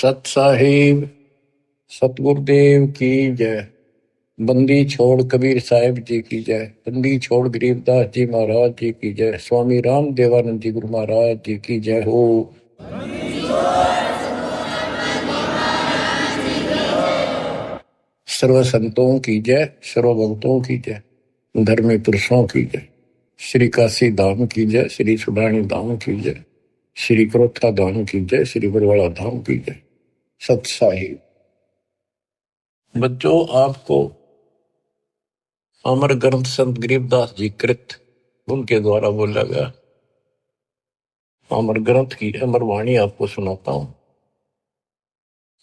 सत साहिब सतगुरुदेव की जय। बंदी छोड़ कबीर साहिब जी की जय। बंदी छोड़ गरीबदास जी महाराज जी की जय। स्वामी राम देवानंद जी गुरु महाराज जी की जय हो। सर्व संतों की जय, सर्व भक्तों की जय, धर्मी पुरुषों की जय। श्री काशी धाम की जय, श्री सुडानी धाम की जय, श्री क्रोथा धाम की जय, श्री बरवाड़ा धाम की जय। सत साहिब बच्चों, आपको अमर ग्रंथ संत गरीबदास जी कृत उनके द्वारा बोला गया अमर ग्रंथ की अमर वाणी आपको सुनाता हूं,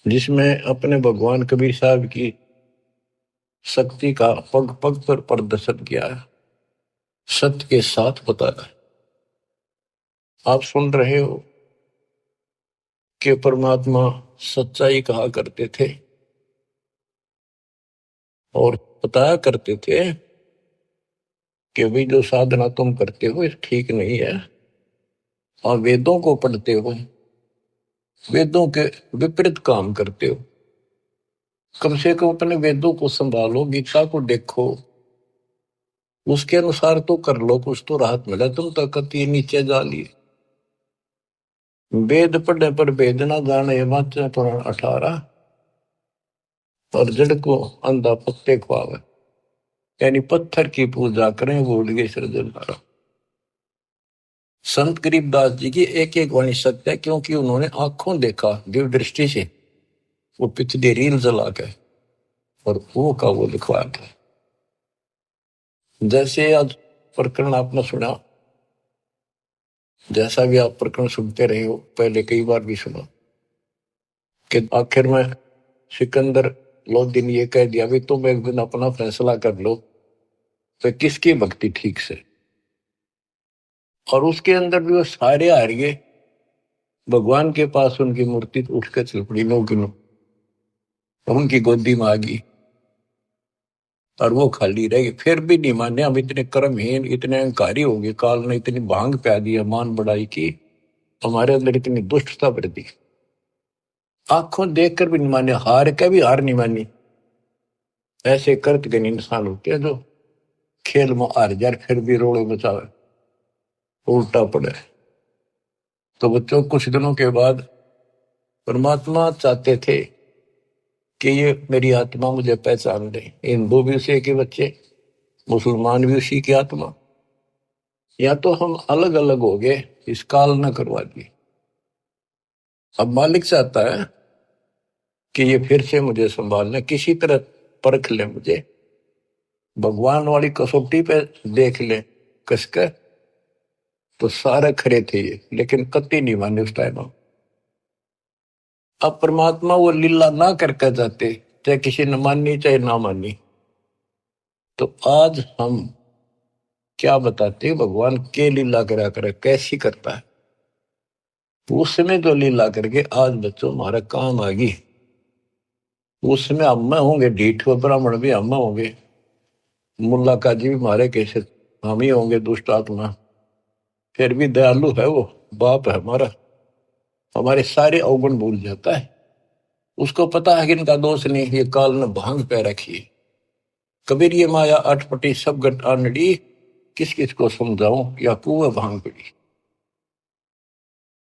जिसमें अपने भगवान कबीर साहब की शक्ति का पग पग पर प्रदर्शन किया है, सत्य के साथ बताया। आप सुन रहे हो कि परमात्मा सच्चाई कहा करते थे और बताया करते थे कि भाई जो साधना तुम करते हो ठीक नहीं है, और वेदों को पढ़ते हो, वेदों के विपरीत काम करते हो। कम से कम अपने वेदों को संभालो, गीता को देखो, उसके अनुसार तो कर लो, कुछ तो राहत मिला। तुम तो कति नीचे जा लिए। वेद पढ़े पर वेद ना जाने, वाचे पुराण 18, और जड़ को अंधा पत्ते खुआवे, यानी पत्थर की पूजा करें भूल गए सृजनहारा। संत गरीबदास जी की एक एक वाणी सत्य है, क्योंकि उन्होंने आंखों देखा दिव्य दृष्टि से, वो पिछले रील जला के और वो का वो लिखवाया था। जैसे आज प्रकरण आपने सुना, जैसा भी आप प्रकरण सुनते रहे हो, पहले कई बार भी सुना, कि आखिर में सिकंदर लोधी ने ये कह दिया भी तुम एक दिन अपना फैसला कर लो तो किसकी भक्ति ठीक से। और उसके अंदर भी वो सारे हार गए। भगवान के पास उनकी मूर्ति उठ कर चल पड़ी, नो की नो, उनकी गोदी में आ गई और वो खाली रह गई। फिर भी नहीं माने, हम इतने कर्महीन, इतने अहंकारी हो गए, काल ने इतनी भांग प्या दी, मान बढ़ाई की, हमारे अंदर इतनी दुष्टता भर दी। आंखों देखकर भी नहीं माने, हार के भी हार नहीं मानी। ऐसे कर्त गण इंसान होते हैं जो खेल में हार जाए फिर भी रोड़े बचावे, उल्टा पड़े। तो बच्चों, कुछ दिनों के बाद परमात्मा चाहते थे कि ये मेरी आत्मा मुझे पहचान ले। हिंदू भी उसी के बच्चे, मुसलमान भी उसी की आत्मा, या तो हम अलग अलग हो गए, इस काल न करवा दी। अब मालिक चाहता है कि ये फिर से मुझे संभालने, किसी तरह परख ले मुझे, भगवान वाली कसौटी पे देख ले कसकर। तो सारे खरे थे ये, लेकिन कति नहीं माने उस टाइम। अब परमात्मा वो लीला ना करके जाते, चाहे किसी ने मानी चाहे ना मानी। तो आज हम क्या बताते, भगवान के लीला करा करे, कैसी करता है। उसमें जो लीला करके आज बच्चों हमारा काम आ गई, उसमें हम होंगे ढीठ, ब्राह्मण भी हम होंगे, मुल्ला काजी भी मारे कैसे हम ही होंगे दुष्ट आत्मा। फिर भी दयालु है वो, बाप है हमारा, हमारे सारे अवगुण भूल जाता है। उसको पता है कि इनका दोष नहीं, ये काल ने भांग पे रखी है। कबीर ये माया अटपटी सब गट आनड़ी, किस किस को समझाऊं, या कुएं भांग पड़ी।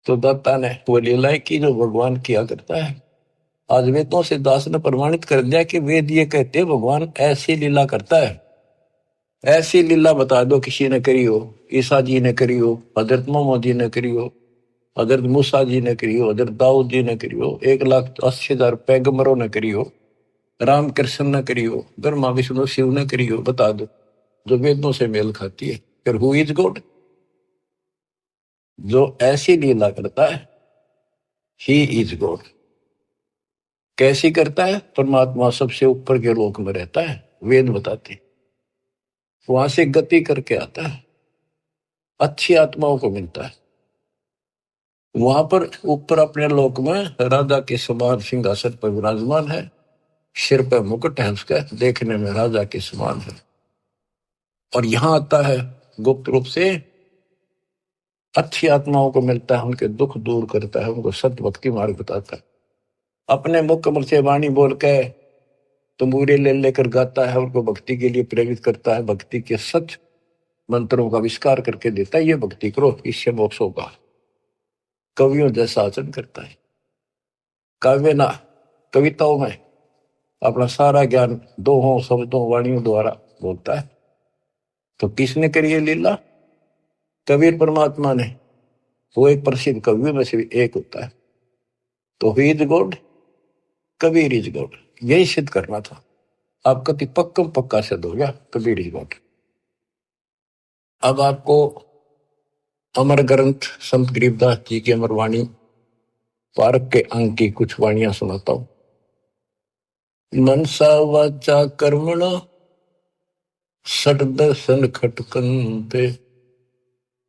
तो दत्ता ने वो लीलाएं की जो भगवान किया करता है। आज वेदों से दास ने प्रमाणित कर दिया कि वेद ये कहते भगवान ऐसी लीला करता है। ऐसी लीला बता दो किसी ने करी हो, ईसा जी ने करी हो, हजरत मोहम्मद जी ने करी हो, हजरत मूसा जी ने करी हो, हजरत दाऊद जी ने करी हो, 1,80,000 पैगंबरों ने करी हो, राम कृष्ण ने करी हो, ब्रह्मा विष्णु शिव ने करी हो, बता दो जो वेदों से मेल खाती है। फिर हु इज गॉड? जो ऐसी लीला करता है ही इज गॉड। कैसी करता है? परमात्मा सबसे ऊपर के लोक में रहता है, वेद बताते, वहां से गति करके आता है, अच्छी आत्माओं को मिलता है। वहां पर ऊपर अपने लोक में राजा के समान सिंहासन पर विराजमान है, सिर पर मुकुट है उसका, देखने में राजा के समान है। और यहां आता है गुप्त रूप से, अच्छी आत्माओं को मिलता है, उनके दुख दूर करता है, उनको सत्य भक्ति मार्ग बताता है। अपने मुख कमल से वाणी बोल के तंबूरे ले लेकर गाता है, उनको भक्ति के लिए प्रेरित करता है, भक्ति के सच मंत्रों का आविष्कार करके देता है। ये भक्ति करो, इससे मोक्ष होगा। कवियों जैसा आचरण करता है। काव्य ना कविताओं में अपना सारा ज्ञान दोहों शब्दों वाणियों द्वारा बोलता है। तो किसने करी ये लीला? कबीर परमात्मा ने। वो एक प्रसिद्ध कवियों में से भी एक होता है। तो he is God, Kabir is God, यही सिद्ध करना था। आप कति पक्कम पक्का सिद्ध हो गया, कबीर इज गॉड। अब आपको अमर ग्रंथ संत गरीबदास जी की अमर वाणी पारक के अंग की कुछ वाणियां सुनाता हूं। मनसा वाचा कर्मणा सट दर्शन खटकंते,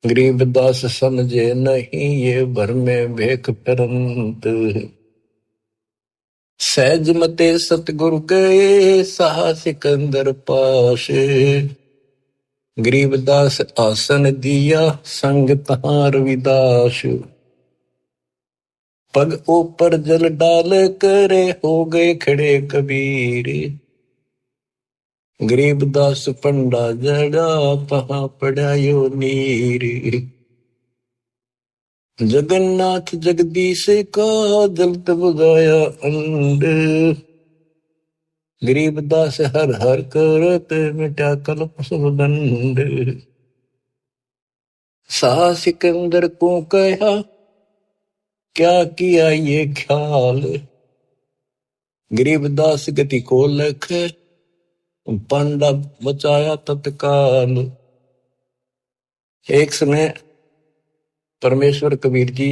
गरीबदास समझे नहीं ये भर में भेख फिरंत। सहज मते सतगुरु गए सहा सिकंदर पास, गरीबदास आसन दिया संग तहां रविदास। पग ऊपर जल डाल करे हो गए खड़े कबीर, गरीबदास पंडा जड़ा पहा पड़ा यो नीर। जगन्नाथ जगदीश का जलत बुझाया अंड, गरीबदास हर हर करत मिटा कल्प सब दंड। सा सिकंदर को कहा क्या किया ये ख्याल, गरीबदास गति को लख पंडा बचाया तत्काल। एक समय परमेश्वर कबीर जी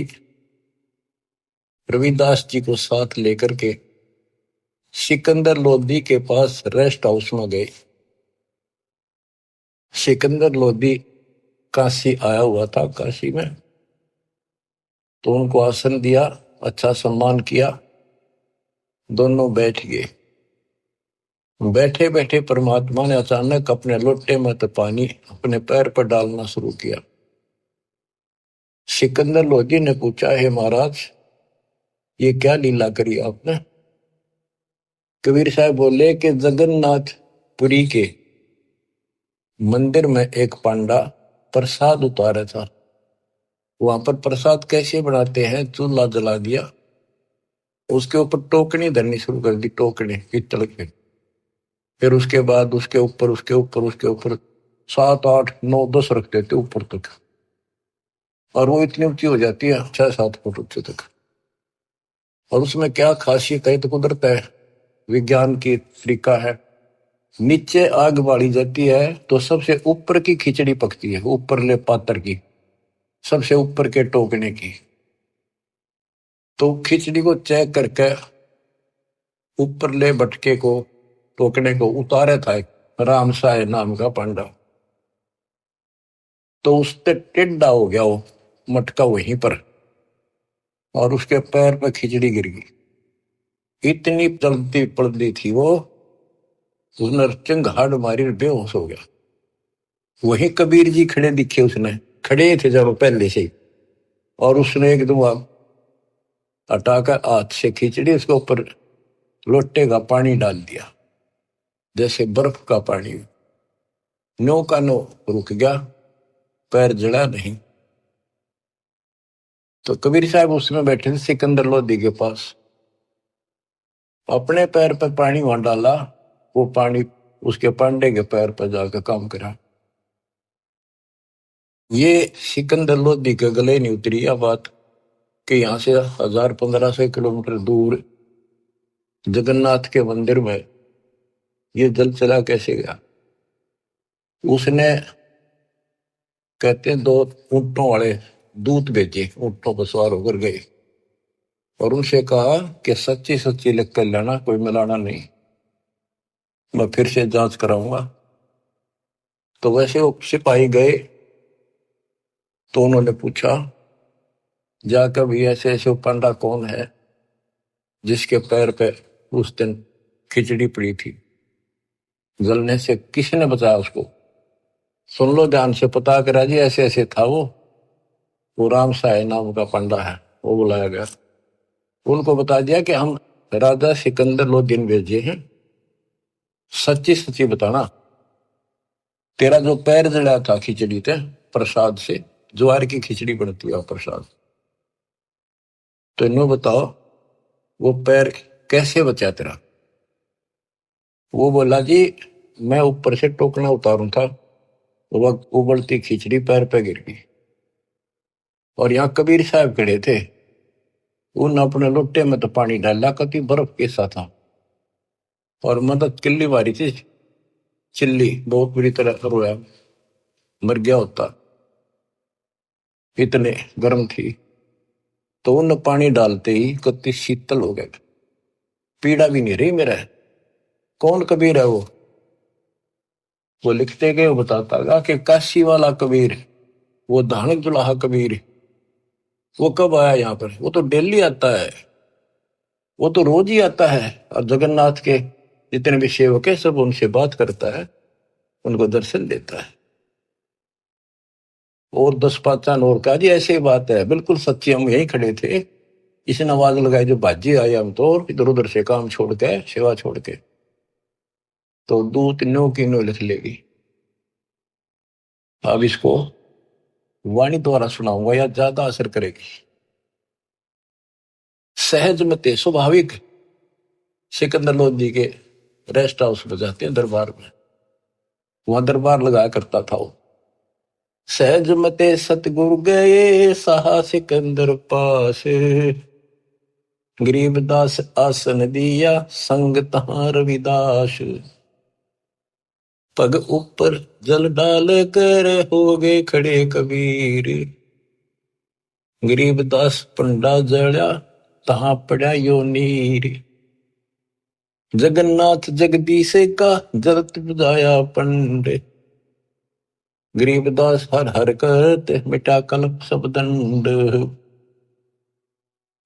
रविदास जी को साथ लेकर के सिकंदर लोधी के पास रेस्ट हाउस में गए। सिकंदर लोधी काशी आया हुआ था, काशी में। तो उनको आसन दिया, अच्छा सम्मान किया, दोनों बैठ गए। बैठे बैठे परमात्मा ने अचानक अपने लोटे में तो पानी अपने पैर पर डालना शुरू किया। सिकंदर लोधी ने पूछा, हे महाराज ये क्या लीला करी आपने? कबीर साहब बोले कि जगन्नाथपुरी के मंदिर में एक पांडा प्रसाद उतारा था। वहां पर प्रसाद कैसे बनाते हैं, चूल्हा जला दिया, उसके ऊपर टोकनी धरनी शुरू कर दी, टोकनी पीतल के। फिर उसके बाद उसके ऊपर 7 8 9 10 रख देते ऊपर तक, और वो इतनी ऊंची हो जाती है 6 7 फुट ऊंचे तक। और उसमें क्या खासियत है, तो कुदरत है, विज्ञान की तरीका है। नीचे आग बाली जाती है तो सबसे ऊपर की खिचड़ी पकती है, ऊपर ले पात्र की, सबसे ऊपर के टोकने की। तो खिचड़ी को चेक करके ऊपर ले भटके को, टोकने को उतारे था एक राम साय नाम का पांडा। तो उससे टेढ़ा हो गया वो मटका वहीं पर, और उसके पैर पर खिचड़ी गिर गई। इतनी जल्दी पड़ती थी वो, उसने चिंगाड़ मारी, बेहोश हो गया। वही कबीर जी खड़े दिखे, उसने खड़े थे जब पहले से ही, और उसने एकदम हटाकर हाथ से खिचड़ी उसके ऊपर लोटे का पानी डाल दिया, जैसे बर्फ का पानी। नो का नो रुक गया, पैर जड़ा नहीं। तो कबीर साहब उसमें बैठे थे सिकंदर लोधी के पास, अपने पैर पर पानी वहां डाला, वो पानी उसके पांडे के पैर पर जाकर काम करा। ये सिकंदर लोधी के गले नहीं उतरी यह बात कि यहां से 1000-1500 किलोमीटर दूर जगन्नाथ के मंदिर में ये जल चला कैसे गया। उसने कहते हैं 2 ऊंटों वाले दूत भेजे, ऊंटों पर सवार होकर गए और उनसे कहा कि सच्ची सच्ची लिख कर लाना, कोई मिलाना नहीं, मैं फिर से जांच कराऊंगा। तो वैसे वो सिपाही गए, तो उन्होंने पूछा जाकर भी ऐसे ऐसे पंडा कौन है जिसके पैर पे उस दिन खिचड़ी पड़ी थी, जलने से किसने बचाया उसको? सुन लो ध्यान से, पता करा जी ऐसे ऐसे था वो राम साय नाम का पंडा है। वो बुलाया गया, उनको बता दिया कि हम राजा सिकंदर लोदीन भेजे हैं, सच्ची सच्ची बताना, तेरा जो पैर जड़ा था खिचड़ी थे प्रसाद से, ज्वार की खिचड़ी बनती है प्रसाद, तो इन्हों बताओ वो पैर कैसे बचा तेरा। वो बोला जी मैं ऊपर से टोकना उतारू था, वो उबलती खिचड़ी पैर पे गिर गई, और यहाँ कबीर साहब खड़े थे, उन अपने लोटे में तो पानी डाला, कति बर्फ कैसा था, और मदद किल्ली मारी थी, चिल्ली बहुत बुरी तरह रोया, मर गया होता, इतने गर्म थी। तो उन पानी डालते ही कति शीतल हो गए, पीड़ा भी नहीं रही मेरा। कौन कबीर है वो लिखते गए, वो बताता गा कि काशी वाला कबीर, वो धानक जुलाहा कबीर, वो कब आया यहाँ पर, वो तो डेली आता है, वो तो रोज ही आता है, और जगन्नाथ के जितने भी सेवक है सब उनसे बात करता है, उनको दर्शन देता है। और 10 5 और कहा जी ऐसी बात है, बिल्कुल सच्ची, हम यही खड़े थे, इसने आवाज लगाई जो बाजी आए, हम तो इधर उधर से काम छोड़ के सेवा छोड़ के, तो दूत नो की नो लिख लेगी। अब इसको वाणी द्वारा सुनाऊंगा या ज्यादा असर करेगी। सहज मते स्वाभाविक सिकंदर लोधी के रेस्ट हाउस में जाते हैं, दरबार में, वहां दरबार लगाया करता था वो। सहज मते सतगुरु गए साहा सिकंदर पास, गरीबदास आसन दिया संग तहां रविदास, पग ऊपर जल डाल कर हो गए खड़े कबीर, गरीबदास पंडा जड़ा तहां पड़ा यो नीर, जगन्नाथ जगदीश का जलत बुझाया पंडे, गरीबदास हर हर करते मिटा कल्प सब दंड,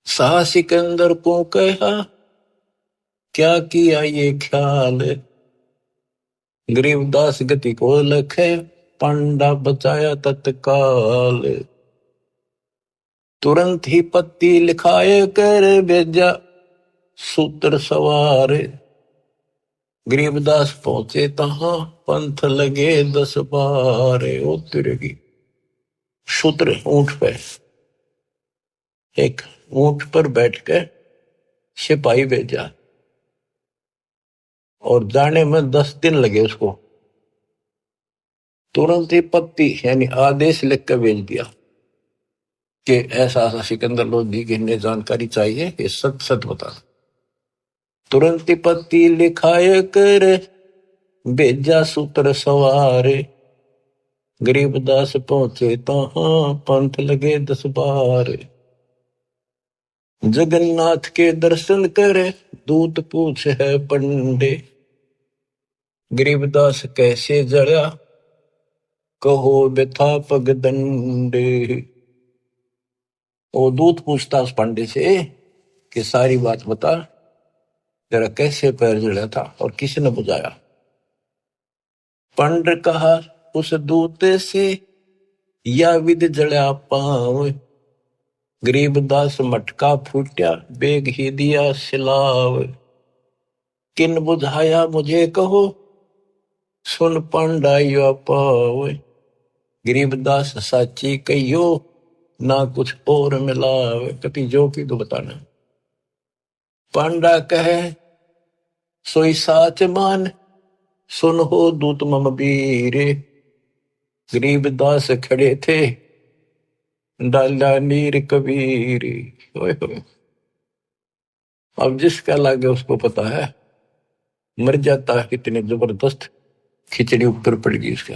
सा सिकंदर को कहा क्या किया ये ख्याल, गरीबदास गति को लखे पंडा बचाया तत्काल, तुरंत ही पत्ती लिखाए कर भेजा सूत्र सवार, गरीबदास पहुंचे तहां पंथ लगे 10 12, ओ तिरगी सूत्र ऊंट पे, एक ऊंट पर बैठ कर सिपाही भेजा, और जाने में 10 दिन लगे उसको, तुरंत ही पत्ती यानी आदेश लिख कर भेज दिया कि ऐसा ऐसा सिकंदर लोधी की इन्हें जानकारी चाहिए, ये सच सच बता। तुरंत ही पत्ती लिखाए कर भेजा सूत्र सवार, गरीबदास पहुंचे तहां पंथ लगे 10 12, जगन्नाथ के दर्शन करे दूत पूछ है पंडे, गरीबदास कैसे जड़ा कहो व्यथा पग दंडे। वो दूत पूछता उस पंडे से कि सारी बात बता, तेरा कैसे पैर जड़ा था और किसने बुझाया। पंड कहा उस दूत से या विद जड़ा पांव, गरीबदास मटका फूट्या बेग ही दिया सिलाव, किन बुझाया मुझे कहो सुन पंडाइया पाव, गरीबदास साची कहियो ना कुछ और मिलावे, कति जो की तो बताना। पांडा कहे सोई साच मान सुन हो दूत मम बीरे, गरीबदास खड़े थे डाला नीर कबीर। अब जिसका लागे उसको पता है, मर जाता है कितने जबरदस्त खिचड़ी ऊपर पड़ गई उसका।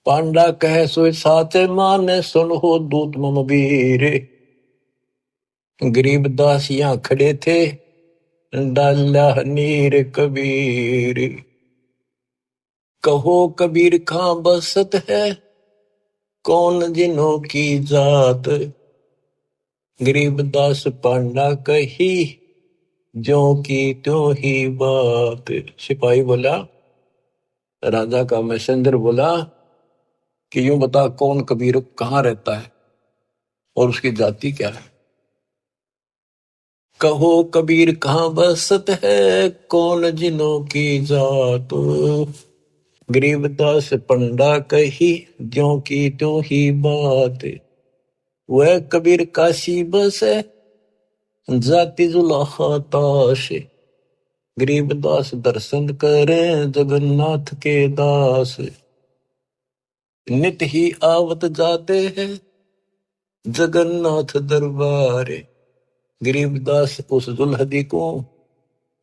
पांडा कहे सोई साचे मान सुन हो दूत मम बीर, गरीबदास यहाँ खड़े थे डाला नीर कबीर, कहो कबीर खां बसत है कौन जिनों की जात, गरीबदास पांडा कही जो की त्यों ही बात। सिपाही बोला, राजा का मैसेंजर बोला कि यूं बता कौन कबीर कहाँ रहता है और उसकी जाति क्या है। कहो कबीर कहाँ बसत है, कौन जिनों की जात। गरीबदास पंडा कही, ज्यों की त्यों ही बात। वह कबीर काशी बसे, जाति जुलाहा ताश। गरीबदास दर्शन करें, जगन्नाथ के दास। नित ही आवत जाते हैं, जगन्नाथ दरबार। गरीबदास उस दुल्हदी को,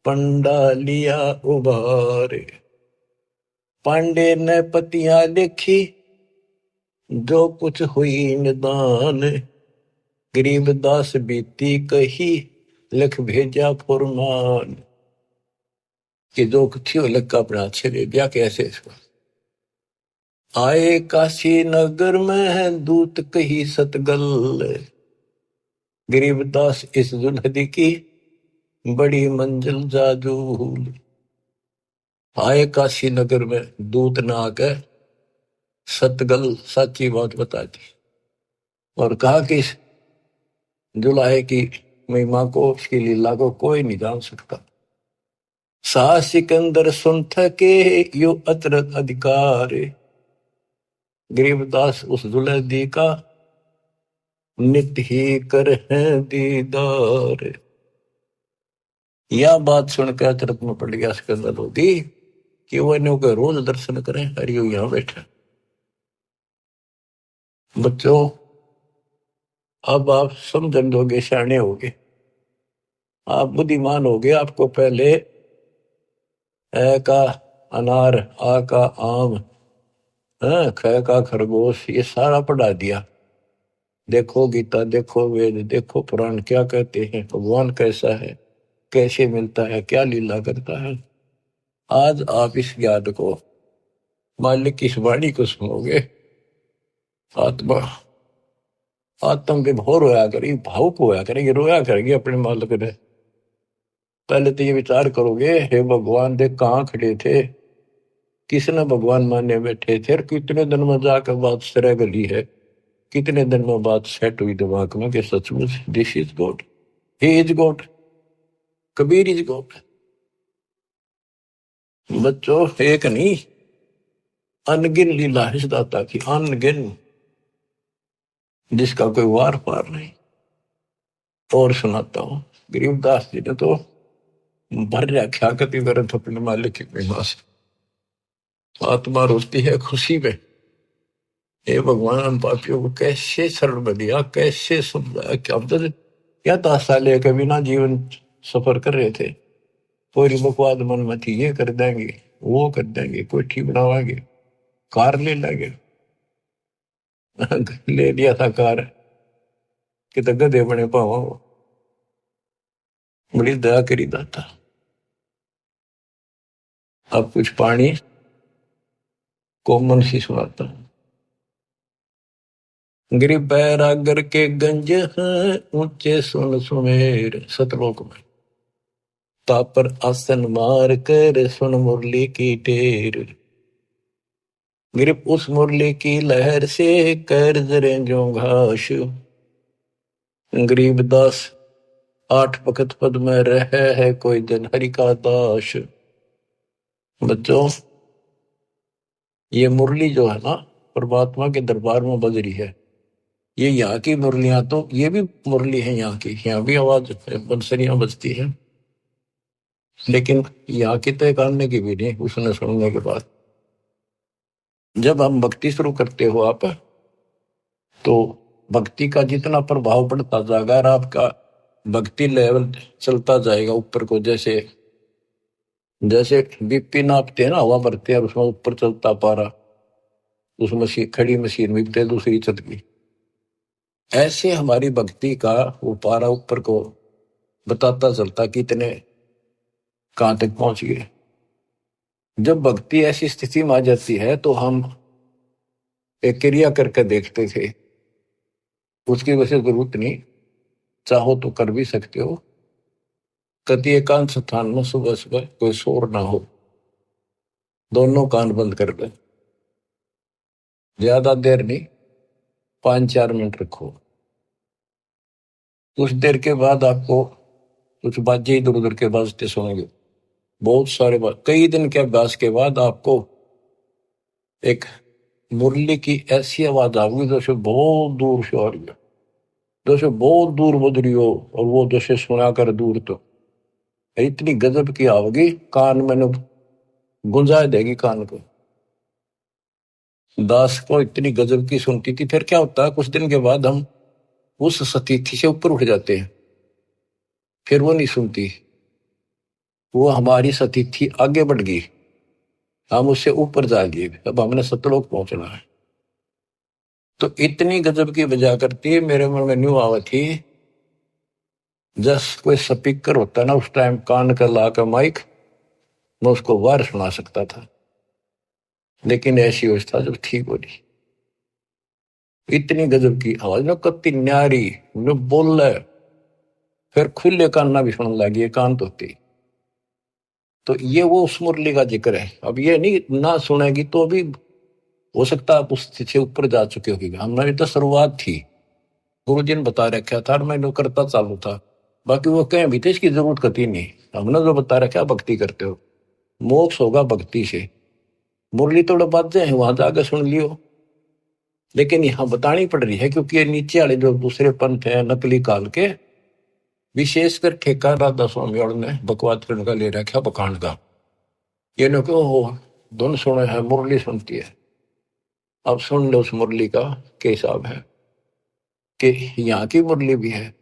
पंडा लिया उबार। पांडे ने पतियां देखी, जो कुछ हुई निदान। गरीबदास बीती कही, लिख भेजा फुरमान। कि जो कुछ हो लिख अपना अच्छे दे दिया। कैसे इसको आए काशी नगर में, दूत कही सतगल। गरीबदास इस दुल्हदी की, बड़ी मंजिल जाजूल। आए काशी नगर में, दूत ना आकर सतगल सच्ची बात बता दी और कहा कि इस जुलाहे की महिमा को, उसकी लीला को कोई नहीं जान सकता। सा सिकंदर सुन थके, यो अतरत अधिकार। गरीबदास उस दुल्हदी का, नित ही कर है दीदार। यह बात सुनकर अतरत में पड़ गया सिकंदर लोधी कि वो इन्हों के रोज दर्शन करें। हरियो यहां बैठा। बच्चों अब आप समझन दोगे, सियाने होगे, आप बुद्धिमान होगे। आपको पहले ए का अनार, आ का आम, ख का खरगोश, ये सारा पढ़ा दिया। देखो गीता, देखो वेद, देखो पुराण क्या कहते हैं, भगवान कैसा है, कैसे मिलता है, क्या लीला करता है। आज आप इस ज्ञान को, मालिक की इस वाणी को सुनोगे, आत्मा आत्म विभोर होया करेगी, भावुक होया करेगी, रोया करेगी अपने मालिक ने। पहले तो ये विचार करोगे, हे भगवान देख कहाँ खड़े थे, किसने भगवान माने बैठे थे, और कितने दिन में जाकर बात सरे गली है, कितने दिन में बात सेट हुई दिमाग में कि सचमुच this is God, he is God, Kabir is God. बच्चों एक नहीं, अनगिन लीला है इस दाता की, अनगिन, जिसका कोई वार पार नहीं। और सुनाता हूं, गरीबदास जी ने तो भर रखा कति वरत अपने मालिक की महिमा से। आत्मा रोती है खुशी में, हे भगवान हम पापियों को कैसे शरण में दिया, कैसे समझाया। क्या क्या ताशा लेकर बिना जीवन सफर कर रहे थे, पूरी बकवाद मन में थी, ये कर देंगे, वो कर देंगे, कोठी बनावाएंगे, कार ले लेंगे। ले लिया था कार कि तो गधे बने पावा। बड़ी दया करी दाता। अब कुछ पानी कोमल सी सुनाता हूं। गिरिप बैरागर के गंज हैं, ऊंचे सुन सुमेर, सतलोक में तापर आसन मार कर, सुन मुरली की टेर। गिरिप उस मुरली की लहर से, कर जरे जो घास। गरीबदास आठ पखत पद में रहे है, कोई दिन हरि का दास। बच्चों ये मुरली जो है ना, परमात्मा के दरबार में बज रही है। ये यहाँ की मुरलियां, तो ये भी मुरली है यहाँ की, यहाँ भी आवाज बंसरियां बजती है, लेकिन यहाँ की तय करने की भी नहीं। उसने सुनने के बाद जब हम भक्ति शुरू करते हो आप, तो भक्ति का जितना प्रभाव पड़ता जाएगा और आपका भक्ति लेवल चलता जाएगा ऊपर को। जैसे जैसे बीपी नापते हैं ना, हवा भरते हैं, उसमें ऊपर चलता पारा, उस मशीन, खड़ी मशीन बीपते दूसरी चल गई। ऐसे हमारी भक्ति का वो पारा ऊपर को बताता चलता कितने कहां तक पहुंच गए। जब भक्ति ऐसी स्थिति में आ जाती है, तो हम एक क्रिया करके देखते थे, उसकी वैसे जरूरत नहीं, चाहो तो कर भी सकते हो। कति एकांत स्थान में सुबह सुबह कोई शोर ना हो, दोनों कान बंद कर ले, ज्यादा देर नहीं, 5-4 मिनट रखो। कुछ देर के बाद आपको कुछ बाजे इधर उधर के बाजते सुनेंगे, बहुत सारे कई दिन के अभ्यास के बाद आपको एक मुरली की ऐसी आवाज आऊगी जैसे बहुत दूर से आ रही है, जैसे बहुत दूर बज रही हो, और वो जैसे सुना कर दूर तो इतनी गजब की आओगी, कान में गुंजा देगी कान को। दास को इतनी गजब की सुनती थी। फिर क्या होता है, कुछ दिन के बाद हम उस सतीथि से ऊपर उठ जाते हैं, फिर वो नहीं सुनती, वो हमारी सतीथि आगे बढ़ गई, हम उससे ऊपर जा गए, अब हमने सतलोक पहुंचना है। तो इतनी गजब की बजा करती है, मेरे मन में न्यू आवा थी, जस कोई स्पीकर होता ना उस टाइम कान का ला कर माइक, मैं उसको वार सुना सकता था, लेकिन ऐसी अवस्था जब ठीक हो रही, इतनी गजब की आवाज ना, कत्ती न्यारी जो बोल रहा है, फिर खुले कान ना भी सुनने लगी, कान तो होती। तो ये वो उस मुरली का जिक्र है। अब ये नहीं ना सुनेगी तो भी हो सकता है आप उस से ऊपर जा चुके होगी, हमारी तो शुरुआत थी, गुरु जी ने बता रखा था, मैं करता चालू था, बाकी वो कहें भी थे इसकी जरूरत कती नहीं, हमने जो बता रखा भक्ति करते हो, मोक्ष होगा भक्ति से। मुरली थोड़ा बातें हैं वहां जाकर सुन लियो, लेकिन यहाँ बतानी पड़ रही है क्योंकि ये नीचे वाले जो दूसरे पंथ है नकली काल के, विशेषकर ठेका राधा स्वामी और ने बकवाद करने का ले रखा बखान का, ये न क्यों धुन सुने है मुरली सुनती है। अब सुन लो उस मुरली का क्या हिसाब है, कि यहाँ की मुरली भी है,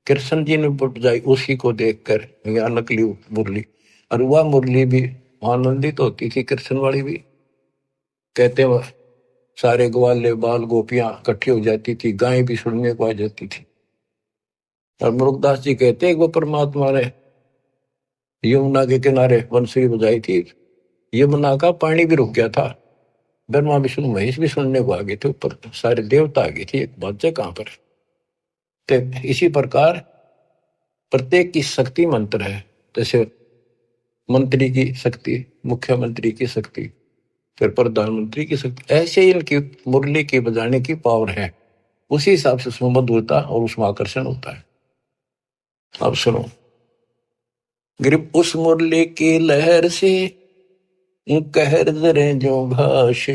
कृष्ण जी ने बजाई उसी को देखकर, यहाँ नकली मुरली, और वह मुरली भी आनंदित होती थी, कृष्ण वाली भी, कहते वह सारे ग्वाले बाल गोपियां इकट्ठी हो जाती थी, गाय भी सुनने को आ जाती थी। और मुरुगदास जी कहते हैं वो परमात्मा ने यमुना के किनारे बंसुरी बजाई थी, यमुना का पानी भी रुक गया था, ब्रह्मा विष्णु महेश भी सुनने को आ गए थे, ऊपर सारे देवता आ गए थे, एक बात है कहां पर। तो इसी प्रकार प्रत्येक की शक्ति मंत्र है, जैसे मंत्री की शक्ति, मुख्यमंत्री की शक्ति, फिर प्रधानमंत्री की शक्ति, ऐसे ही इनकी मुरली की बजाने की पावर है, उसी हिसाब से उसमें मधुरता और उसमें आकर्षण होता है। अब सुनो, गिर उस मुरली की लहर से कहर जरे जो घास,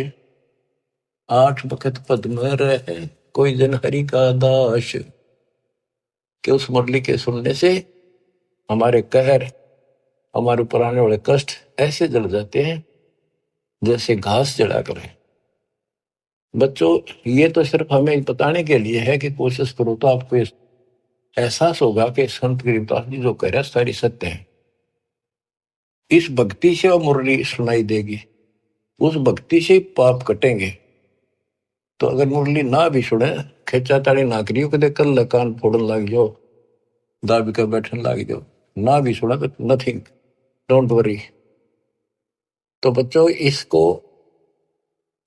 आठ बखत पद्म रहे कोई जन हरि का दास। कि उस मुरली के सुनने से हमारे कहर, हमारे ऊपर आने वाले कष्ट ऐसे जल जाते हैं जैसे घास जला कर। बच्चों, ये तो सिर्फ हमें बताने के लिए है कि कोशिश करो तो आपको एहसास होगा कि संत गरीबदास जी जो कह रहे हैं सारी सत्य है। इस भक्ति से वो मुरली सुनाई देगी, उस भक्ति से पाप कटेंगे। तो अगर मुरली ना भी सुने, खेचा ताड़ी ना करियो, कदे कल कान फोड़न लग जाओ, दाबी कर बैठने लग जाओ, ना भी सुना तो नथिंग, डोंट वरी। तो बच्चों, इसको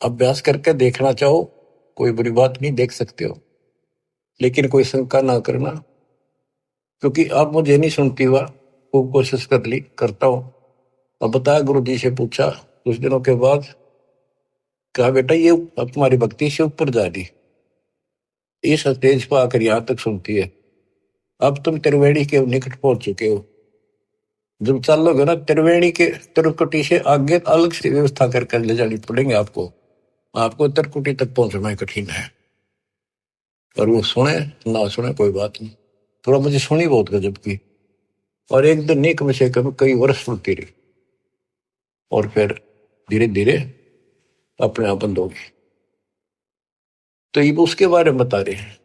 अभ्यास करके देखना चाहो, कोई बुरी बात नहीं, देख सकते हो, लेकिन कोई शंका ना करना, क्योंकि अब मुझे नहीं सुनती हुआ, खूब कोशिश कर ली, करता हूं। अब बताया, गुरु जी से पूछा कुछ दिनों के बाद, कहा बेटा ये अब तुम्हारी भक्ति से ऊपर जा रही, इस स्टेज पर आकर यहां तक सुनती है, अब तुम त्रिवेणी के निकट पहुंच चुके हो, जब चलोगे ना त्रिवेणी के त्रिकुटी से आगे अलग से व्यवस्था करके ले जानी पड़ेंगे आपको, आपको त्रिकुटी तक पहुंचना कठिन है। और वो सुने ना सुने कोई बात नहीं, थोड़ा मुझे सुनी बहुत गजब की, और एक दिन नहीं कम से कम कई वर्ष सुनती रही, और फिर धीरे धीरे अपने आप बंद होगी। तो ये उसके बारे में बता रहे हैं,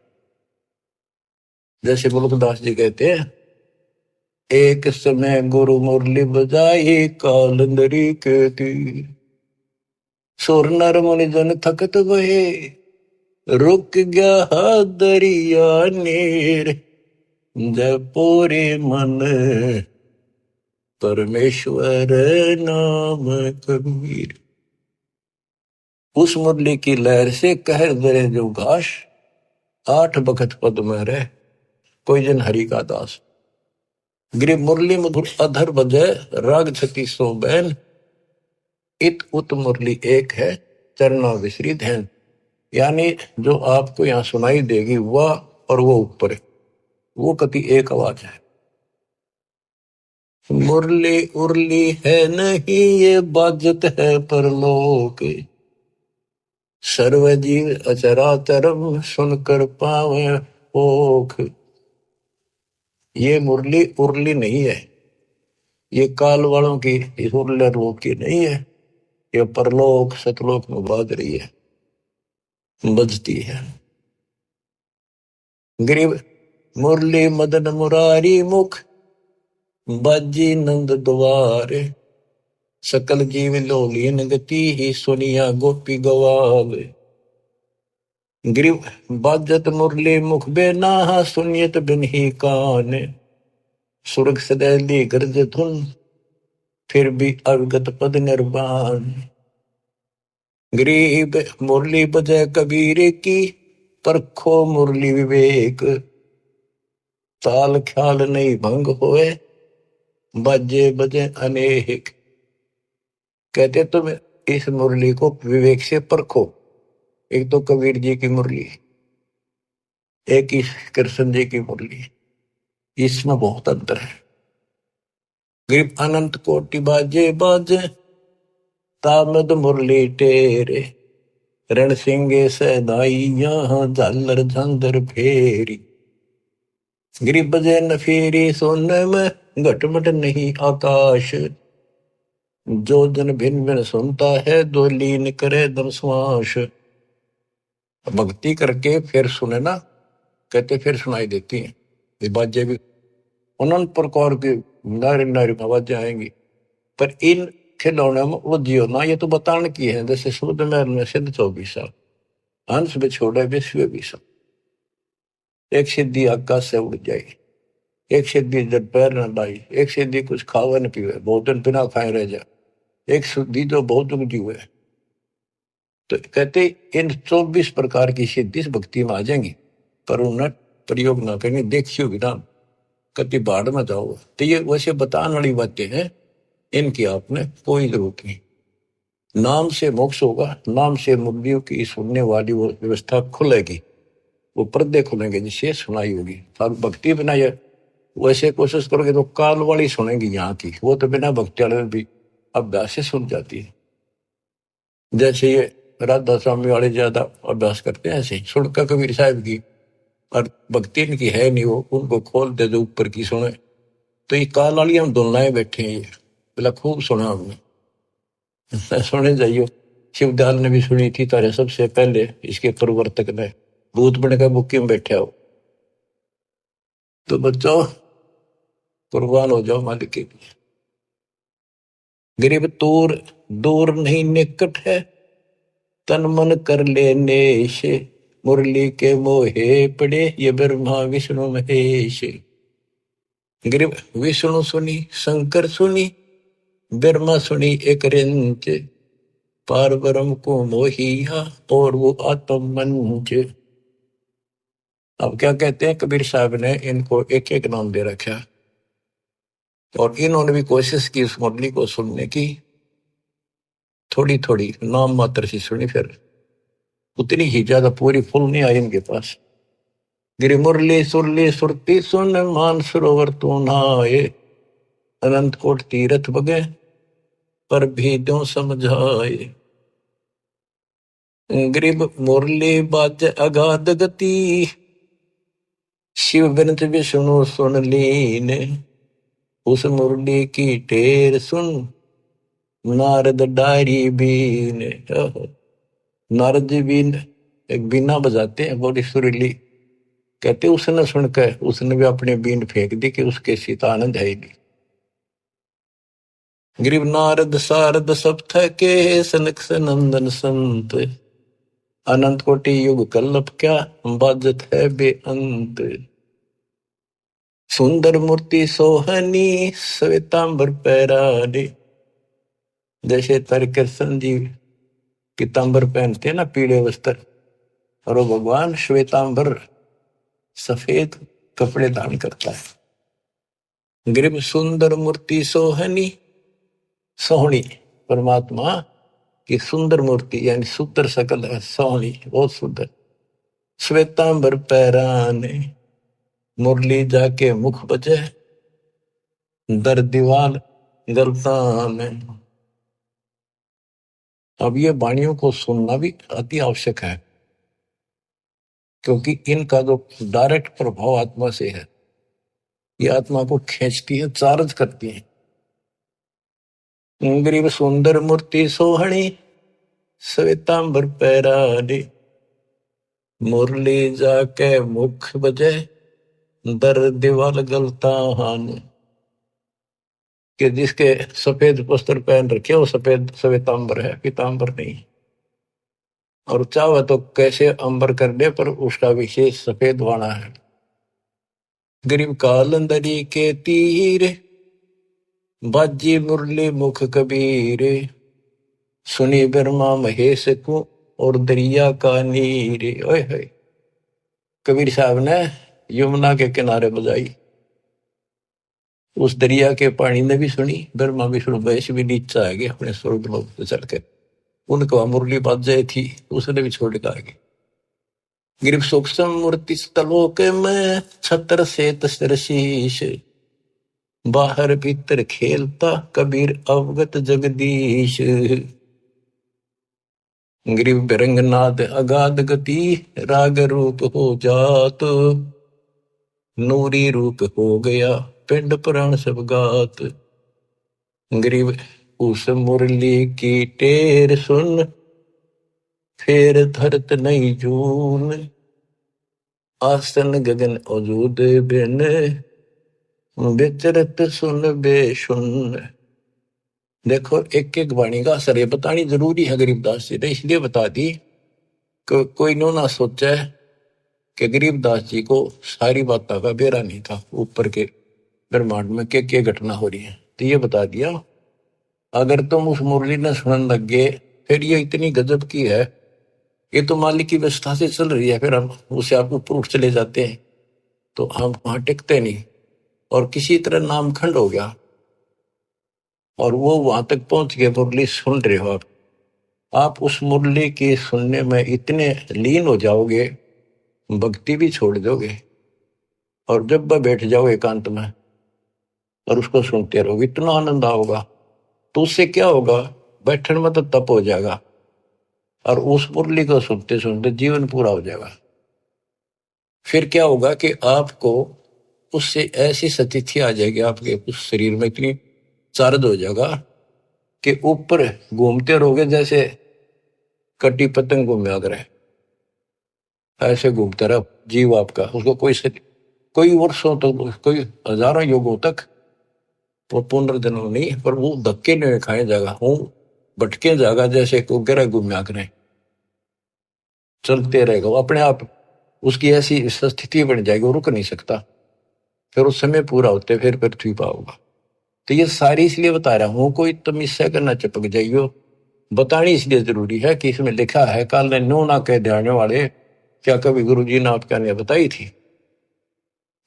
जैसे मुल्कदास जी कहते हैं, एक समय गुरु मुरली बजाई कालंदरी के तीर, सुर नर मुनि जन थकत भये, रुक गया दरिया नीर, जय पूरे मन परमेश्वर नाम कबीर। उस मुरली की लहर से कहर दरे जो घास, आठ बखत पद में रहे कोई जन हरि का दास। गिर मुरली मधुर अधर बजे राग छती सो बैन, इत उत मुरली एक है चरना विसरित है। यानी जो आपको यहाँ सुनाई देगी वह और वो ऊपर, वो कति एक आवाज है। मुरली उरली है नहीं ये बाजत है परलोक, सर्वजीव अचराचरम सुनकर पावे ओख। ये मुरली उरली नहीं है, ये काल वालों की इस उरले लोक की नहीं है, ये परलोक सतलोक में बाज रही है, बजती है। ग्रीव मुरली मदन मुरारी मुख, बाजी नंद द्वारे, सकल जीव लोलीन गति ही सुनिया गोपी गवावे। ग्रीव बाजत मुरली मुख बेना सुनियत बिन ही कान, सुरग सदैली गर्ज धुन फिर भी अवगत पद निर्वाण। गरीब मुरली बजय कबीर की, परखो मुरली विवेक, ताल ख्याल नहीं भंग होए, बाजे बजे अनेक। कहते तुम इस मुरली को विवेक से परखो। एक तो कबीर जी की मुरली, एक ही कृष्ण जी की मुरली, इसमें बहुत अंतर है। गरीब अनंत कोटि बाजे बाजे, तामद मुरली टेरे, रण सिंगे सदाई यहाँ झालर झांझर फेरी। गिरिब बजे न फेरी सोने में घटमट नहीं आकाश, जो जन भिन्न भिन्न सुनता है दो लीन करे दम श्वास। भक्ति करके फिर सुने ना, कहते फिर सुनाई देती हैं ये बाजें भी, अनंत प्रकार की नारी नारी आवाजें आएंगी। पर इन खिलौने में उलझियो ना, ये तो बताने की है। जैसे शुद्ध महल में सिद्ध 24 हंस में छोड़े विश्व भी सब, एक सिद्धि आकाश से उड़ जाए, एक सिद्धि जब पैर न लाई, एक सिद्धि कुछ खावे न पीवे, बहुत दिन बिना खाए रह जाए, एक सिद्धि जो बहुत उगती हुए। तो कहते इन 24 प्रकार की सिद्धि इस भक्ति में आ जाएंगी, पर उन्हें प्रयोग ना करेंगे, देखियो भी ना, कति बाढ़ में जाओ। तो ये वैसे बताने वाली बातें हैं, इनकी आपने कोई जरूरत नहीं। नाम से मोक्ष होगा, नाम से मुक्तियों की सुनने वाली वो व्यवस्था खुलेगी, वो पर्दे खुलेंगे जिससे सुनाई होगी। और भक्ति बिना ये वैसे कोशिश करोगे तो काल वाली सुनेगी यहाँ की, वो तो बिना भक्ति वाले भी अभ्यास से सुन जाती है। जैसे ये राधा स्वामी वाले ज्यादा अभ्यास करते हैं, ऐसे ही सुनकर कबीर साहब की, और भक्ति इनकी है नहीं, वो उनको खोल दे जो ऊपर की सुने। तो ये काल वाली हम दुलनाए बैठे हैं, ये बोला खूब सुना हमने। सुने जाइयो, शिवदयाल ने भी सुनी थी तारे सबसे पहले, इसके प्रवर्तक ने, भूत बन का बुक्की में बैठे हो। तो बच्चों कुर्बान हो जाओ मालिक के लिए। गरीब दूर दूर नहीं निकट है, तन मन कर ले नेश, मुरली के मोहे पड़े ये ब्रह्मा विष्णु महेश। गरीब विष्णु सुनी, शंकर सुनी, ब्रह्मा सुनी एक रिंच, पार ब्रह्म को मोहिया और वो आत्म मंच। अब क्या कहते हैं कबीर साहब ने इनको एक एक नाम दे रखा, और इन्होंने भी कोशिश की उस मुरली को सुनने की, थोड़ी थोड़ी नाम मात्र से सुनी, फिर उतनी ही ज्यादा पूरी फुल नहीं आई इनके पास। गिरी मुरली सुरली सुरती सुन, मान सरोवर तू नहाए, अनंत कोट तीरथ बगे पर भी दो समझाए। गरीब मुरली बाज अगाध गति, शिव बिनत विष्णु सुन लीन, उस मुरली की टेर सुन नारद डारी बीन। नारद जी बीन एक बीना बजाते हैं बड़ी सुरीली, कहते उसने सुनकर उसने भी अपने बीन फेंक दी कि उसके सीता आनंद है नहीं। गरीब नारद सारद सब थके, सनक सनंदन संत, अनंत कोटि युग कल्लप क्या बाजत है बेअंत। सुंदर मूर्ति सोहनी, श्वेतांबर पैराडे, जैसे कृष्ण जी पीतांबर पहनते हैं ना, पीले वस्त्र, और वो भगवान श्वेतांबर सफेद कपड़े धारण करता है। गरीब सुंदर मूर्ति सोहनी, सोहनी परमात्मा की सुंदर मूर्ति, यानी सुंदर सकल है, सोहनी बहुत सुंदर। श्वेतांबर पैराने, मुरली जाके मुख बजे, दर दीवार गलता में। अब ये वाणियों को सुनना भी अति आवश्यक है, क्योंकि इनका जो डायरेक्ट प्रभाव आत्मा से है, ये आत्मा को खींचती है, चार्ज करती है। गरीब सुंदर मूर्ति सोहणी, श्वेतांबर पैराडे, मुरली जाके मुख बजे, दर दीवार गलता हान। कि जिसके सफेद वस्त्र पहन रखे वो सफेद श्वेतांबर है, पीतांबर नहीं। और चाहे तो कैसे अंबर कर दे, पर उसका विशेष सफेद वाणा है। गरीब कालंदरी के तीर, बाजी मुरली मुख कबीर, सुनी ब्रह्मा महेश को, और दरिया का नीर। ओए होए, कबीर साहब ने यमुना के किनारे बजाई, उस दरिया के पानी ने भी सुनी, ब्रह्मा विष्णु महेश भी नीचा आ गए अपने स्वर्ग लोक से चढ़कर। उनको मुरली बाजे थी, उसने भी छोड़ के आगे। गिरिव सूक्ष्म मूर्ति तलोक में, छत्र से तस्तर शीश, बाहर भीतर खेलता कबीर अवगत जगदीश। गिरिव बिरंगनाद अगाध गति, राग रूप हो जात, नूरी रूप हो गया पिंड पुराण सब गात। गिरिव उस मुरली की टेर सुन, फेर धरत नहीं जून, आसन गगन अजूद बिन, विचरत सुन बेसुन। देखो एक एक वाणी का असर बतानी जरूरी है गरीबदास जी ने, इसलिए बता दी कि कोई नो ना सोचा है कि गरीबदास जी को सारी बातों का बेरा नहीं था, ऊपर के ब्रह्मांड में क्या घटना हो रही है। तो ये बता दिया, अगर तुम उस मुरली ने सुनने लग गए, फिर ये इतनी गजब की है, ये तो मालिक की व्यवस्था से चल रही है, फिर हम उसे आप ऊपर उठ चले जाते हैं तो हम वहां टिकते नहीं, और किसी तरह नामखंड हो गया, और वो वहां तक पहुंच गए, मुरली सुन रहे हो आप उस मुरली के सुनने में इतने लीन हो जाओगे, भक्ति भी छोड़ दोगे, और जब वह बैठ जाओ एकांत में और उसको सुनते रहोगे, इतना आनंद आओगा। तो उससे क्या होगा, बैठने में तो तप हो जाएगा, और उस मुरली को सुनते सुनते जीवन पूरा हो जाएगा। फिर क्या होगा कि आपको उससे ऐसी स्थिति आ जाएगी, आपके उस शरीर में इतनी चार्ज हो जाएगा कि ऊपर घूमते रहोगे, जैसे कटी पतंग घूमे अगर ऐसे घूमता रहा जीव आपका, उसको कोई वर्षों तक, कोई हजारों युगों तक वो पुनर्जन्म नहीं, पर वो धक्के नहीं खाए जाएगा, हूं भटके जाएगा, जैसे को गिरा घूमया करें, चलते रहेगा वो अपने आप। उसकी ऐसी स्थिति बन जाएगी, वो रुक नहीं सकता, फिर उस समय पूरा होते फिर पृथ्वी पर होगा। तो ये सारी इसलिए बता रहा हूं, कोई तुम इससे करना चिपक जाइयो, बतानी इसलिए जरूरी है कि इसमें लिखा है, काल ने नो ना कह जाने वाले, क्या कभी गुरु जी ने आपका ने बताई थी,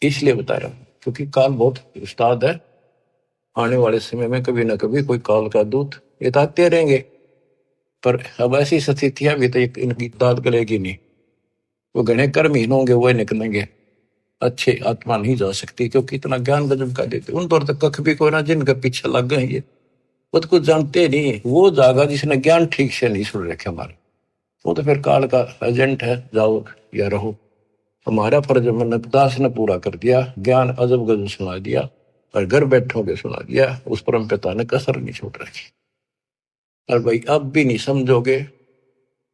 इसलिए बता रहा हूं, क्योंकि काल बहुत उस्ताद है। आने वाले समय में कभी ना कभी कोई काल का दूत बताते रहेंगे, पर अब ऐसी स्थितियां भी तो इनकी दाद गलेगी नहीं, वो घने कर्महीन होंगे, वो निकलेंगे, अच्छे आत्मा नहीं जा सकती, क्योंकि इतना ज्ञान गजब का देते उन पर तो कख भी कोई ना, जिनके पीछे लग गए ये वो तो कुछ जानते नहीं, वो जागा जिसने ज्ञान ठीक से नहीं सुन रखे हमारे, वो तो फिर काल का एजेंट है, जाओ या रहो। हमारा फर्ज मैंने दास ने पूरा कर दिया, ज्ञान अजब गजब सुना दिया, और घर बैठोगे सुना दिया, उस परम पिता ने कसर नहीं छोड़ रखी। और भाई अब भी नहीं समझोगे,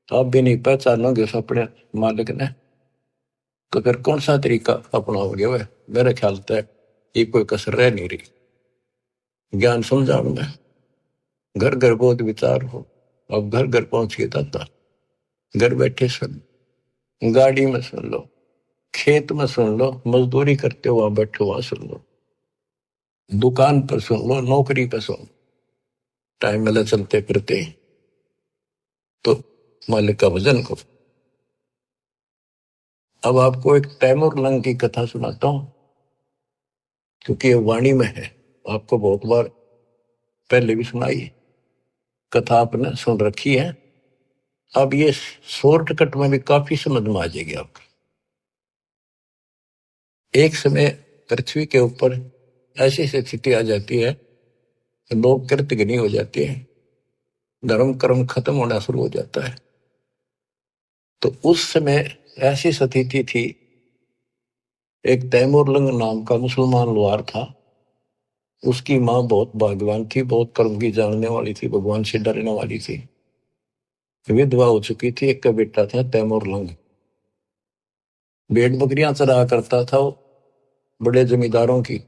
अब भी नहीं पहचानोगे उस अपने मालिक ने, तो फिर कौन सा तरीका अपनाओगे वह, मेरे ख्याल तक ये कोई कसर रह नहीं रही। ज्ञान समझाओ में घर घर बहुत विचार हो, अब घर घर पहुंच के दाता, घर बैठे सुन, गाड़ी में सुन लो, खेत में सुन लो, मजदूरी करते हो वहां बैठे वहां सुन लो, दुकान पर सुन लो, नौकरी पर सुन, टाइम मिला चलते फिरते, तो मालिक का भजन करो। अब आपको एक तैमूर लंग की कथा सुनाता हूं, क्योंकि ये वाणी में है, आपको बहुत बार पहले भी सुनाई है, कथा आपने सुन रखी है। अब ये शॉर्टकट में भी काफी समझ में आ जाएगी आपको। एक समय पृथ्वी के ऊपर ऐसी स्थिति आ जाती है, लोग कृतघ्नी हो जाते हैं, धर्म कर्म खत्म होना शुरू हो जाता है। तो उस समय ऐसी स्थिति थी, एक तैमूरलंग नाम का मुसलमान लोहार था, उसकी माँ बहुत भाग्यवान थी, बहुत कर्म की जानने वाली थी, भगवान से डरने वाली थी, विधवा हो चुकी थी, एक का बेटा था तैमूरलंग, भेड़ बकरियां चरा करता था, वो बड़े जमींदारों की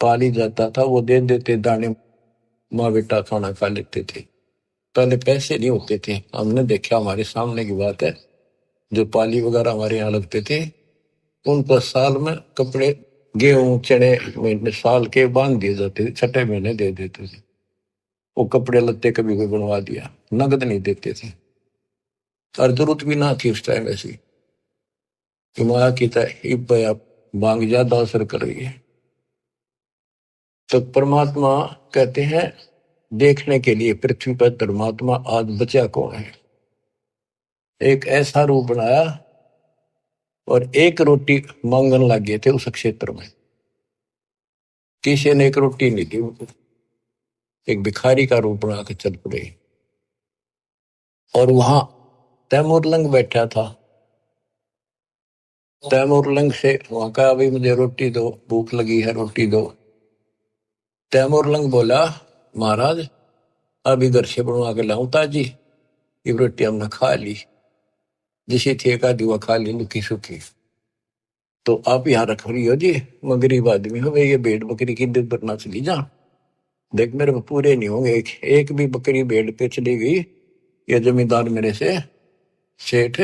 पाली जाता था, वो दे देते दाने, माँ बेटा खाना खा लेते थे। पहले पैसे नहीं होते थे, हमने देखा, हमारे सामने की बात है, जो पाली वगैरह हमारे यहाँ लगते थे, उनको साल में कपड़े, गेहूं चने महीने साल के बांध दिए जाते थे, छठे महीने दे देते थे। वो कपड़े लत्ते कभी कोई बनवा दिया, नगद नहीं देते थे। और जरूरत भी ना थी उस टाइम ऐसी कि माया की तय मांग ज्यादा असर कर रही है। तो परमात्मा कहते हैं, देखने के लिए पृथ्वी पर परमात्मा आज बचा कौन है। एक ऐसा रूप बनाया और एक रोटी मांगने लग गए थे उस क्षेत्र में, किसी ने एक रोटी नहीं दी, एक भिखारी का रूप बना के चल पड़े। और वहां तैमूरलंग बैठा था, तैमूरलंग से वहां कहा, भाई मुझे रोटी दो, भूख लगी है, रोटी दो। तैमूरलंग बोला, महाराज अभी घर से बनवा के लाऊं ताजी, ये रोटी हमने खा ली, जिसे थे का दिवा खा ली लुकी सुखी, तो आप यहाँ रख रही हो जी, मैं गरीब आदमी हूँ, ये भेड़ बकरी की दूध बरना चली जा, देख मेरे पूरे नहीं होंगे, एक भी बकरी भेड़ पे चली गई, ये जमींदार मेरे से सेठ,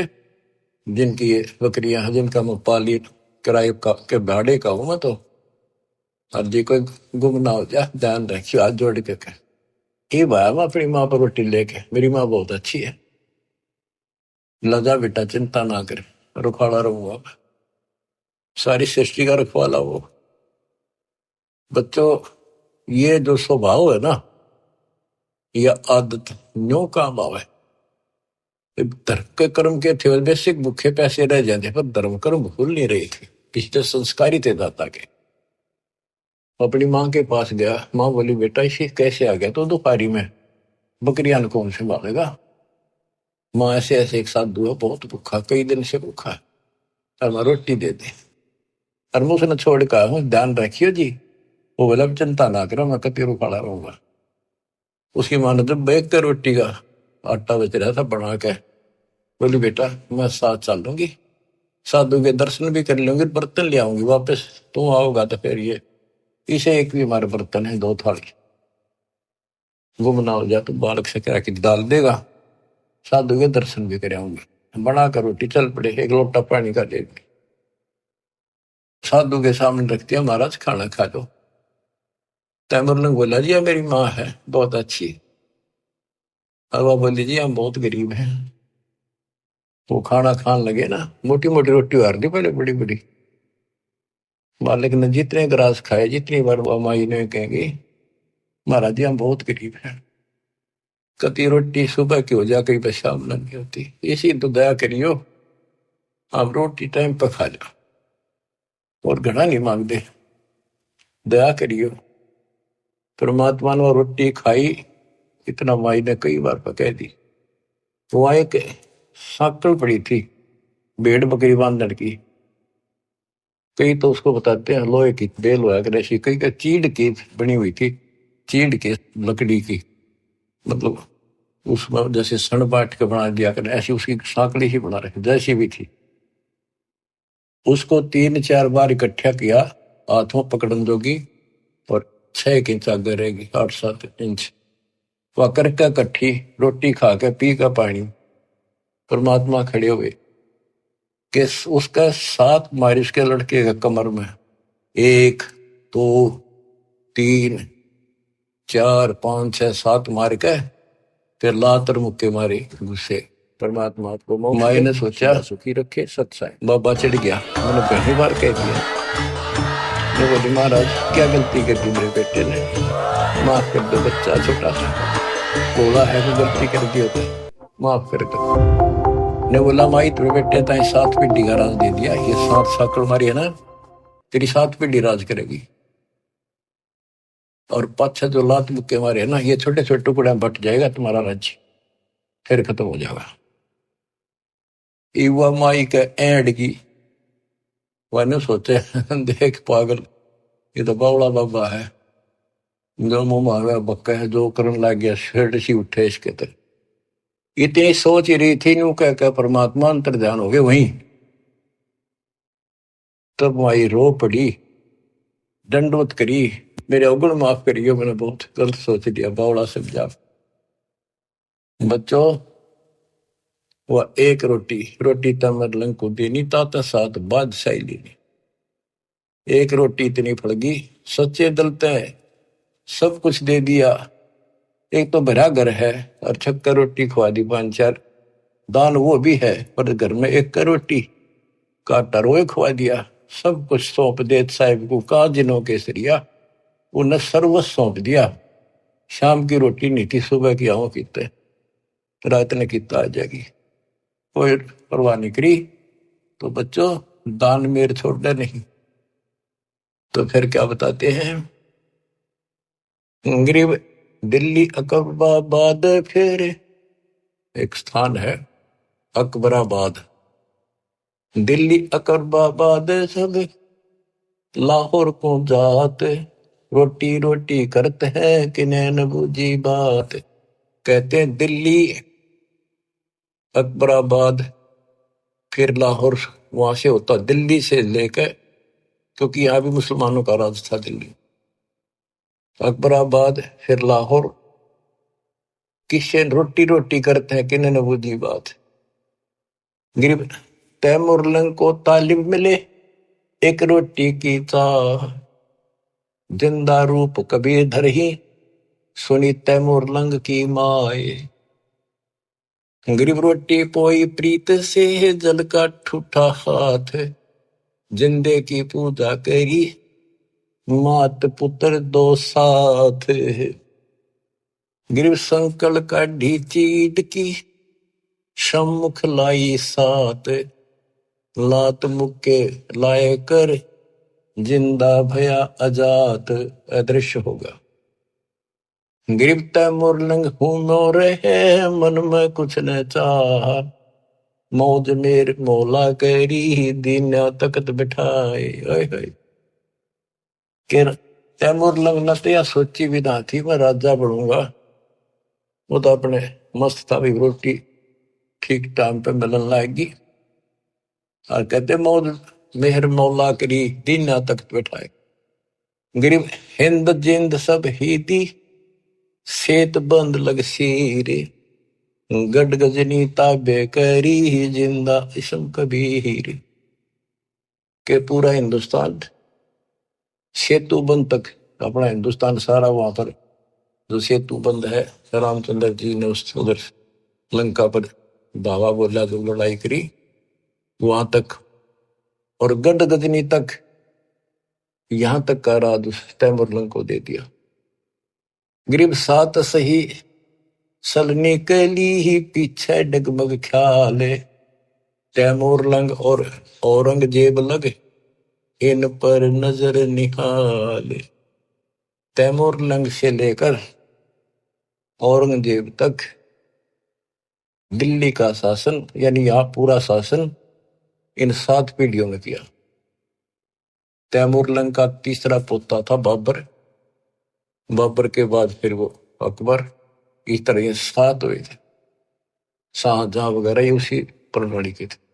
जिनकी ये बकरियां हैं, जिनका मैं पाली किराए का के भाड़े का हूं मैं, तो और जी कोई गुम ना हो जाए, ध्यान रखियो, हाथ जोड़ के कह ये भाया, मैं अपनी माँ पर रोटी लेके, मेरी माँ बहुत अच्छी है, लजा बेटा चिंता ना कर, रुखाड़ा रहूंगा मैं, सारी सृष्टि का रखवाला वो। बच्चों, ये जो स्वभाव है ना, यह आदत न्यो काम आवे। धर्म के कर्म के थे बेसिक भूखे पैसे रह जाते, पर धर्म कर्म भूल नहीं रहे थे, पिछले संस्कारी थे दाता के। अपनी माँ के पास गया, माँ बोली बेटा इसे कैसे आ गया, तो दोपहरी में बकरियां कौन संभालेगा। माँ ऐसे ऐसे एक साथ दुआ, बहुत भूखा, कई दिन से भूखा है, और माँ रोटी दे दे। और मैं उसने छोड़ कर, ध्यान रखियो जी, वो बोला चिंता ना करो, मैं कतीरू खड़ा रहूंगा। उसकी माँ ने जब बैग के रोटी का आटा बेच रहा था बना के, बोली बेटा मैं साथ चल लूंगी, साधु के दर्शन भी कर लूंगी, बर्तन ले आऊंगी वापस, तुम आओगा तो फिर ये इसे एक भी हमारे बर्तन है, 2 थाली, गुम ना हो जाए तो बालक से कह के डाल देगा, साधु के दर्शन भी कर आऊंगी। बना कर रोटी चल पड़े, एक लोटा पानी का दे, साधु के सामने रखती है, महाराज खाना खा लो। तैमूरलंग बोला जी मेरी माँ है बहुत अच्छी, और वह बोली जी हम बहुत गरीब हैं। वो खाना खान लगे ना, मोटी मोटी रोटी उतार दी पहले, बड़ी बड़ी, बालक ने जितने ग्रास खाए, जितनी बार वो माई ने कहेंगे महाराज जी हम बहुत गरीब हैं, कति रोटी सुबह की हो जा, कई पर शाम नहीं होती, इसी तो दया करियो, आप रोटी टाइम पर खा जाओ और घना नहीं मांगते, दया करियो। परमात्मा ने रोटी खाई, इतना माई ने कई बार पकह दी। वहां एक साकल पड़ी थी भेड़ बकरी बांधने की, कई तो उसको बताते हैं लोहे की बेल हुआ करे, कई का चीड़ की बनी हुई थी, चीड़ की लकड़ी की, मतलब उसमें जैसे सन बांट के बना दिया करे, ऐसी उसकी साकड़ी ही बना रखी जैसी भी थी। उसको 3-4 बार इकट्ठा किया, हाथों पकड़न जोगी, और 6 इंच आगे रहेगी, 8-7 इंच, वह करके इकट्ठी रोटी खा के पी का पानी, परमात्मा खड़े हुए कि उसका 7 मारी उसके लड़के के कमर में, 1 2 3 4 5 6 7 मार के फिर लातर मुक्के मारे गुस्से। परमात्मा को माई ने सोचा सुखी रखे सत्साई, बाबा चिढ़ गया, मैंने पहली बार कह दिया। मैं बोली महाराज क्या गलती कर दी मेरे बेटे ने, माफ कर दो, बच्चा छोटा सा बोला है तो गलती कर दी होता, माफ कर दो। ने बोला माई तेरे बेटे ताई 7 पीढ़ी का राज दे दिया, ये 7 साकड़ मारी है ना, तेरी 7 पीढ़ी राज करेगी। और पाछा जो लात मुक्के मारे ना, ये छोटे छोटे टुकड़े में बट जाएगा तुम्हारा राज्य, फिर खत्म हो जाएगा। युवा माई के एंड की वह सोचे देख पागल, ये तो बावड़ा बाबा है, जो मुंह मांगा बक्का है, जो करने लग गया शेड सी उठे इसके तक। इतनी सोच ही रही थी यूं कह परमात्मा अंतर ध्यान हो गए वहीं। तब माई रो पड़ी, दंडवत करी, मेरे अवगुण माफ करियो, मैंने बहुत गलत सोच लिया, बावड़ा समझा। बच्चों, वह एक रोटी रोटी तमर लंग को देनी ताता साथ बादशाही लेनी। एक रोटी इतनी फड़गी, सच्चे दिल ते सब कुछ दे दिया। एक तो भरा घर है और छक्कर रोटी खवा दी, 5-4 दान वो भी है, पर घर में एक का रोटी काटा रोए खवा दिया। सब कुछ सौंप दे साहिब को, का जिनों केसरिया, उन्हें सर्वस्व सौंप दिया। शाम की रोटी नहीं थी, सुबह की आओ कीते, रात ने किता आ जाएगी, कोई परवाह नहीं करी। तो बच्चों, दान मेर छोड़ना नहीं। तो फिर क्या बताते हैं, गरीब दिल्ली अकबराबाद, फिर एक स्थान है अकबराबाद, दिल्ली अकबराबाद सब लाहौर को जात, रोटी रोटी करते हैं कि नैन बूझी बात। कहते हैं दिल्ली अकबराबाद फिर लाहौर, वहां से होता दिल्ली से लेकर, क्योंकि यहाँ भी मुसलमानों का राज था दिल्ली, अकबराबाद फिर लाहौर, किससे रोटी रोटी करते हैं कि नैन बूझी बात। गरीब तैमुरलंग को तालीम मिले एक रोटी की चाह, जिंदा रूप कबीर धर ही सुनी तैमुरलंग की माए। गरीब रोटी पोई प्रीत से जल का ठूठा हाथ, जिंदे की पूजा करी मात पुत्र दो साथ। गरीब संकल का ढी चीट की सम्मुख लाई सात, लात मुक्के लाए कर जिंदा भया अजात, अदृश्य होगा। गरीब तैमुरलंग हूं मोरे है, मन में कुछ न चाह, मौज मेर मौला करी दीना तकत बिठाए। तैमुरलंग न तो यह सोची भी ना थी मैं राजा बनूंगा, वो तो अपने मस्त था भी, रोटी ठीक टाइम पे मिलन लाएगी। और कहते मौज मेहर मौला करी दीना तकत बिठाए। गरीब हिंद जिंद सब ही दी, सेत बंद लग सीरे, गड गजनी ताबे करी जिंदा इसम कबीर। के पूरा हिंदुस्तान सेतु बंद तक, अपना हिंदुस्तान सारा वहां पर जो सेतु बंद है, रामचंद्र जी ने उस उधर लंका पर धावा बोला, जो लड़ाई करी वहां तक, और गड गजनी तक, यहां तक का राज तैमुरलंग को दे दिया। गरीब सात सही सलनी के लिए पीछे डगमग ख्याल, तैमुरलंग और औरंगजेब लग इन पर नजर निहाल। तैमुरलंग से लेकर औरंगजेब तक दिल्ली का शासन, यानी यहां पूरा शासन इन 7 पीढ़ियों में किया। तैमुरलंग का तीसरा पोता था बाबर, बाबर के बाद फिर वो अकबर, इस तरह ये 7 हुए थे। शाहजहां वगैरह ये उसी प्रणाली के थे।